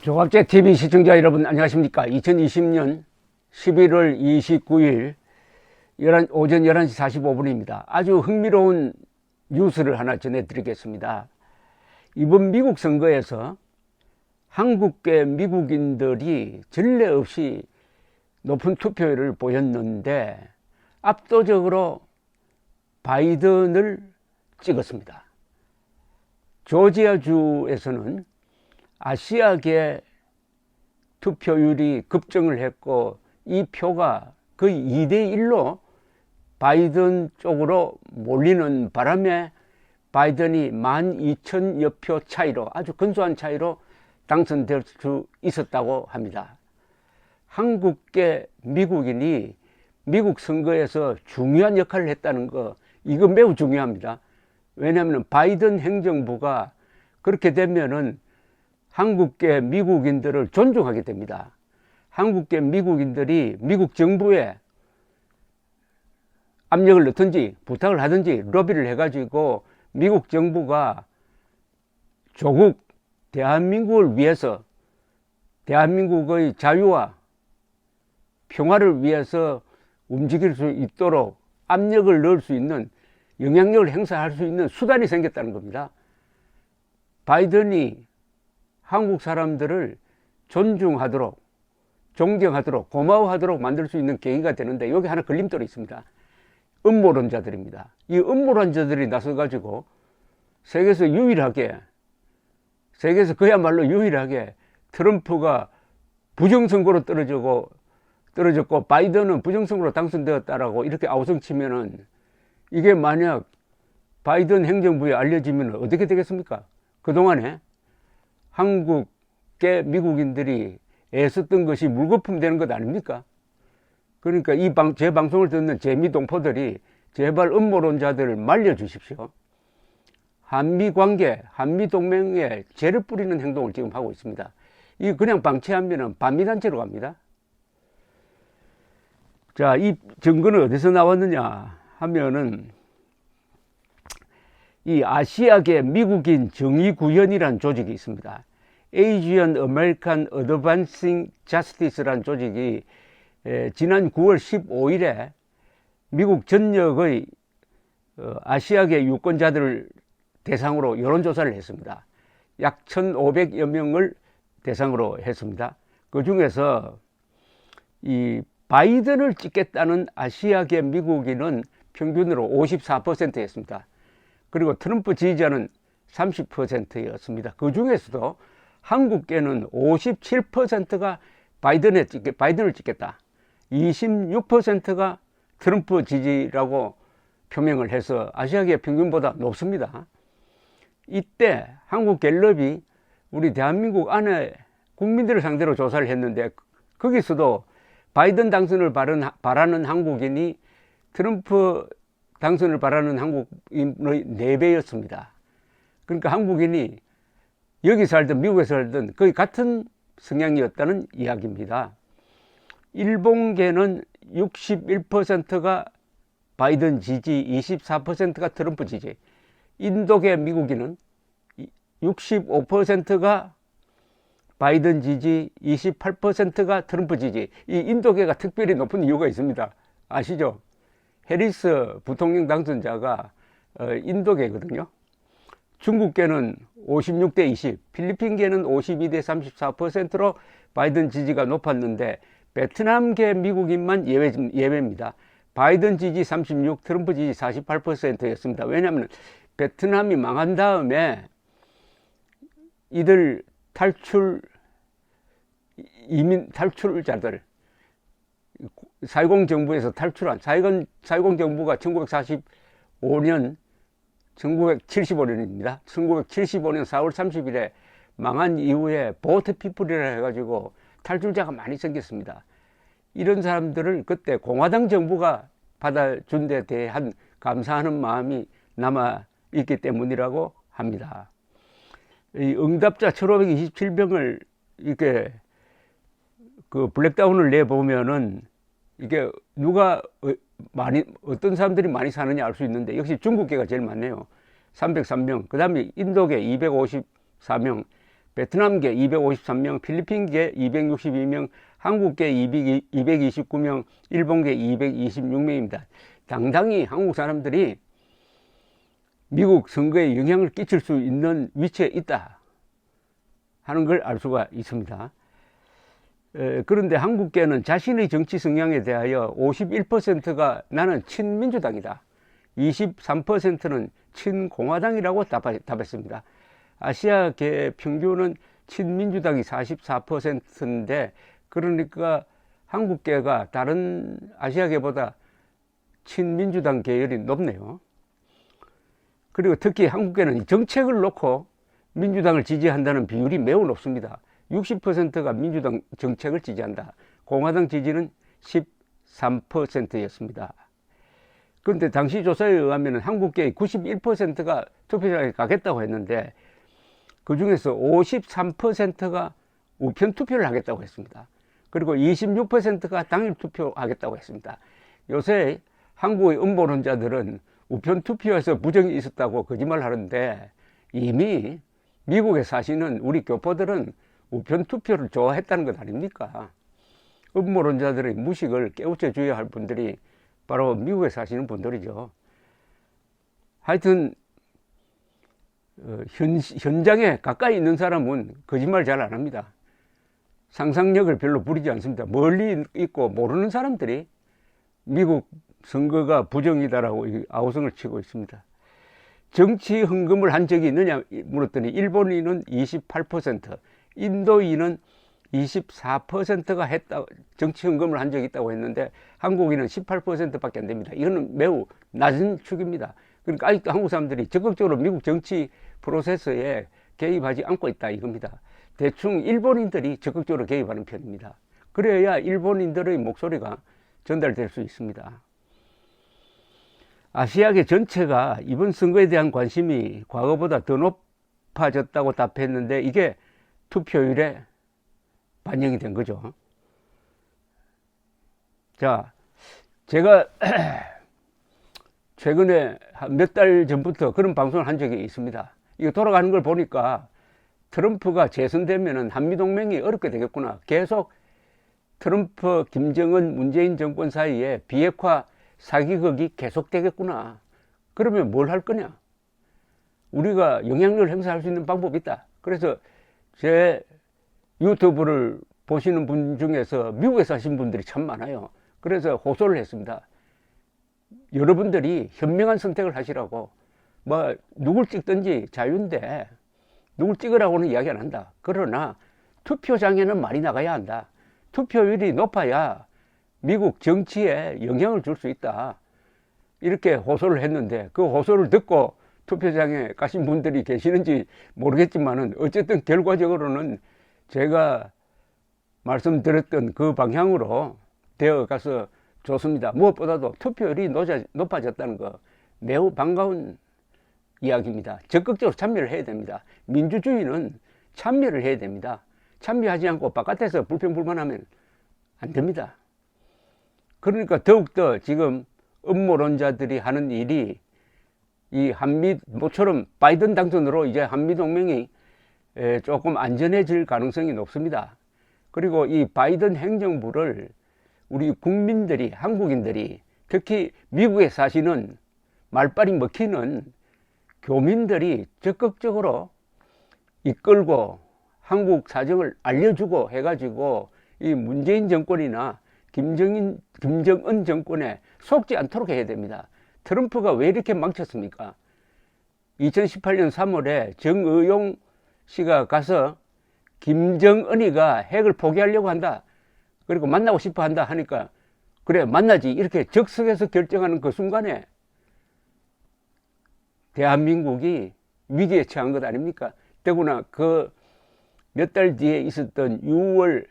조갑제TV 시청자 여러분 안녕하십니까. 2020년 11월 29일 오전 11시 45분입니다. 아주 흥미로운 뉴스를 하나 전해드리겠습니다. 이번 미국 선거에서 한국계 미국인들이 전례 없이 높은 투표율을 보였는데 압도적으로 바이든을 찍었습니다. 조지아주에서는 아시아계 투표율이 급증을 했고 이 표가 거의 2대1로 바이든 쪽으로 몰리는 바람에 바이든이 12,000여 표 차이로 아주 근소한 차이로 당선될 수 있었다고 합니다. 한국계 미국인이 미국 선거에서 중요한 역할을 했다는 거, 이거 매우 중요합니다. 왜냐하면 바이든 행정부가 그렇게 되면은 한국계 미국인들을 존중하게 됩니다. 한국계 미국인들이 미국 정부에 압력을 넣든지 부탁을 하든지 로비를 해가지고 미국 정부가 조국 대한민국을 위해서, 대한민국의 자유와 평화를 위해서 움직일 수 있도록 압력을 넣을 수 있는, 영향력을 행사할 수 있는 수단이 생겼다는 겁니다. 바이든이 한국 사람들을 존중하도록, 존경하도록, 고마워하도록 만들 수 있는 계기가 되는데 여기 하나 걸림돌이 있습니다. 음모론자들입니다. 이 음모론자들이 나서가지고 세계에서 그야말로 유일하게 트럼프가 부정선거로 떨어졌고 바이든은 부정선거로 당선되었다라고 이렇게 아우성치면은 이게 만약 바이든 행정부에 알려지면 어떻게 되겠습니까? 그동안에 한국계 미국인들이 애썼던 것이 물거품 되는 것 아닙니까? 그러니까 제 방송을 듣는 재미동포들이 제발 음모론자들을 말려주십시오. 한미관계, 한미동맹에 죄를 뿌리는 행동을 지금 하고 있습니다. 이 그냥 방치하면 반미단체로 갑니다. 자, 이 증거는 어디서 나왔느냐 하면은 이 아시아계 미국인 정의구현이라는 조직이 있습니다. Asian American Advancing Justice라는 조직이 지난 9월 15일에 미국 전역의 아시아계 유권자들을 대상으로 여론조사를 했습니다. 약 1,500여 명을 대상으로 했습니다. 그 중에서 이 바이든을 찍겠다는 아시아계 미국인은 평균으로 54%였습니다. 그리고 트럼프 지지자는 30%였습니다. 그 중에서도 한국계는 57%가 바이든을 찍겠다. 26%가 트럼프 지지라고 표명을 해서 아시아계 평균보다 높습니다. 이때 한국갤럽이 우리 대한민국 안에 국민들을 상대로 조사를 했는데 거기서도 바이든 당선을 바라는 한국인이 트럼프 당선을 바라는 한국인의 4배였습니다. 그러니까 한국인이 여기 살든 미국에 살든 거의 같은 성향이었다는 이야기입니다. 일본계는 61%가 바이든 지지, 24%가 트럼프 지지. 인도계 미국인은 65%가 바이든 지지, 28%가 트럼프 지지. 이 인도계가 특별히 높은 이유가 있습니다. 아시죠? 해리스 부통령 당선자가 인도계거든요. 중국계는 56대 20, 필리핀계는 52대 34%로 바이든 지지가 높았는데 베트남계 미국인만 예외입니다. 바이든 지지 36, 트럼프 지지 48%였습니다. 왜냐하면 베트남이 망한 다음에 이들 이민 탈출자들, 사이공 정부에서 탈출한, 사이공 정부가 1975년입니다. 1975년 4월 30일에 망한 이후에 보트 피플이라 해가지고 탈출자가 많이 생겼습니다. 이런 사람들을 그때 공화당 정부가 받아준 데 대한 감사하는 마음이 남아있기 때문이라고 합니다. 이 응답자 1527명을 이렇게 그 블랙다운을 내보면은 이게 어떤 사람들이 많이 사느냐 알 수 있는데 역시 중국계가 제일 많네요. 303명. 그 다음에 인도계 254명, 베트남계 253명, 필리핀계 262명, 한국계 229명, 일본계 226명입니다. 당당히 한국 사람들이 미국 선거에 영향을 끼칠 수 있는 위치에 있다 하는 걸 알 수가 있습니다. 그런데 한국계는 자신의 정치 성향에 대하여 51%가 나는 친민주당이다, 23%는 친공화당이라고 답했습니다. 아시아계 평균은 친민주당이 44%인데, 그러니까 한국계가 다른 아시아계보다 친민주당 계열이 높네요. 그리고 특히 한국계는 정책을 놓고 민주당을 지지한다는 비율이 매우 높습니다. 60%가 민주당 정책을 지지한다. 공화당 지지는 13%였습니다. 그런데 당시 조사에 의하면 한국계의 91%가 투표장에 가겠다고 했는데, 그 중에서 53%가 우편 투표를 하겠다고 했습니다. 그리고 26%가 당일 투표하겠다고 했습니다. 요새 한국의 음모론자들은 우편 투표에서 부정이 있었다고 거짓말 하는데, 이미 미국에 사시는 우리 교포들은 우편 투표를 좋아했다는 것 아닙니까? 음모론자들의 무식을 깨우쳐 줘야 할 분들이 바로 미국에 사시는 분들이죠. 하여튼 현장에 가까이 있는 사람은 거짓말 잘 안 합니다. 상상력을 별로 부리지 않습니다. 멀리 있고 모르는 사람들이 미국 선거가 부정이다라고 아우성을 치고 있습니다. 정치 헌금을 한 적이 있느냐 물었더니 일본인은 28%, 인도인은 24%가 했다, 정치 헌금을 한 적이 있다고 했는데, 한국인은 18%밖에 안 됩니다. 이거는 매우 낮은 축입니다. 그러니까 아직도 한국 사람들이 적극적으로 미국 정치 프로세스에 개입하지 않고 있다 이겁니다. 대충 일본인들이 적극적으로 개입하는 편입니다. 그래야 일본인들의 목소리가 전달될 수 있습니다. 아시아계 전체가 이번 선거에 대한 관심이 과거보다 더 높아졌다고 답했는데, 이게 투표율에 반영이 된 거죠. 자, 제가 최근에 몇 달 전부터 그런 방송을 한 적이 있습니다. 이거 돌아가는 걸 보니까 트럼프가 재선되면은 한미동맹이 어렵게 되겠구나. 계속 트럼프, 김정은, 문재인 정권 사이에 비핵화 사기극이 계속되겠구나. 그러면 뭘 할 거냐? 우리가 영향력을 행사할 수 있는 방법이 있다. 그래서 제 유튜브를 보시는 분 중에서 미국에 사신 분들이 참 많아요. 그래서 호소를 했습니다. 여러분들이 현명한 선택을 하시라고. 뭐 누굴 찍든지 자유인데 누굴 찍으라고는 이야기 안 한다. 그러나 투표장에는 많이 나가야 한다. 투표율이 높아야 미국 정치에 영향을 줄 수 있다. 이렇게 호소를 했는데, 그 호소를 듣고 투표장에 가신 분들이 계시는지 모르겠지만은 어쨌든 결과적으로는 제가 말씀드렸던 그 방향으로 되어 가서 좋습니다. 무엇보다도 투표율이 높아졌다는 거 매우 반가운 이야기입니다. 적극적으로 참여를 해야 됩니다. 민주주의는 참여를 해야 됩니다. 참여하지 않고 바깥에서 불평불만하면 안 됩니다. 그러니까 더욱더 지금 음모론자들이 하는 일이, 이 모처럼 바이든 당선으로 이제 한미동맹이 조금 안전해질 가능성이 높습니다. 그리고 이 바이든 행정부를 우리 국민들이, 한국인들이, 특히 미국에 사시는 말빨이 먹히는 교민들이 적극적으로 이끌고 한국 사정을 알려주고 해가지고 이 문재인 정권이나 김정은 정권에 속지 않도록 해야 됩니다. 트럼프가 왜 이렇게 망쳤습니까? 2018년 3월에 정의용 씨가 가서 김정은이가 핵을 포기하려고 한다, 그리고 만나고 싶어 한다 하니까 그래 만나지 이렇게 적석에서 결정하는 그 순간에 대한민국이 위기에 처한 것 아닙니까? 더구나 그 몇 달 뒤에 있었던 6월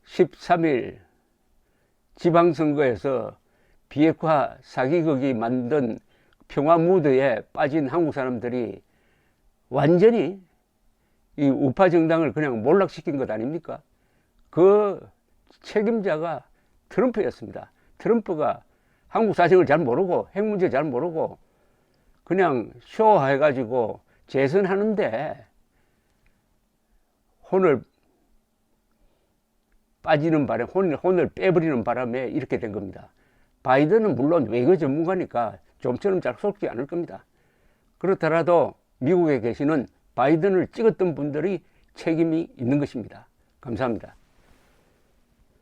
13일 지방선거에서 비핵화 사기극이 만든 평화 무드에 빠진 한국 사람들이 완전히 이 우파 정당을 그냥 몰락시킨 것 아닙니까? 그 책임자가 트럼프였습니다. 트럼프가 한국 사정을 잘 모르고 핵 문제 잘 모르고 그냥 쇼해가지고 재선하는데 혼을 빠지는 바람에 혼을 빼버리는 바람에 이렇게 된 겁니다. 바이든은 물론 외교 전문가니까 좀처럼 잘 속지 않을 겁니다. 그렇더라도 미국에 계시는 바이든을 찍었던 분들이 책임이 있는 것입니다. 감사합니다.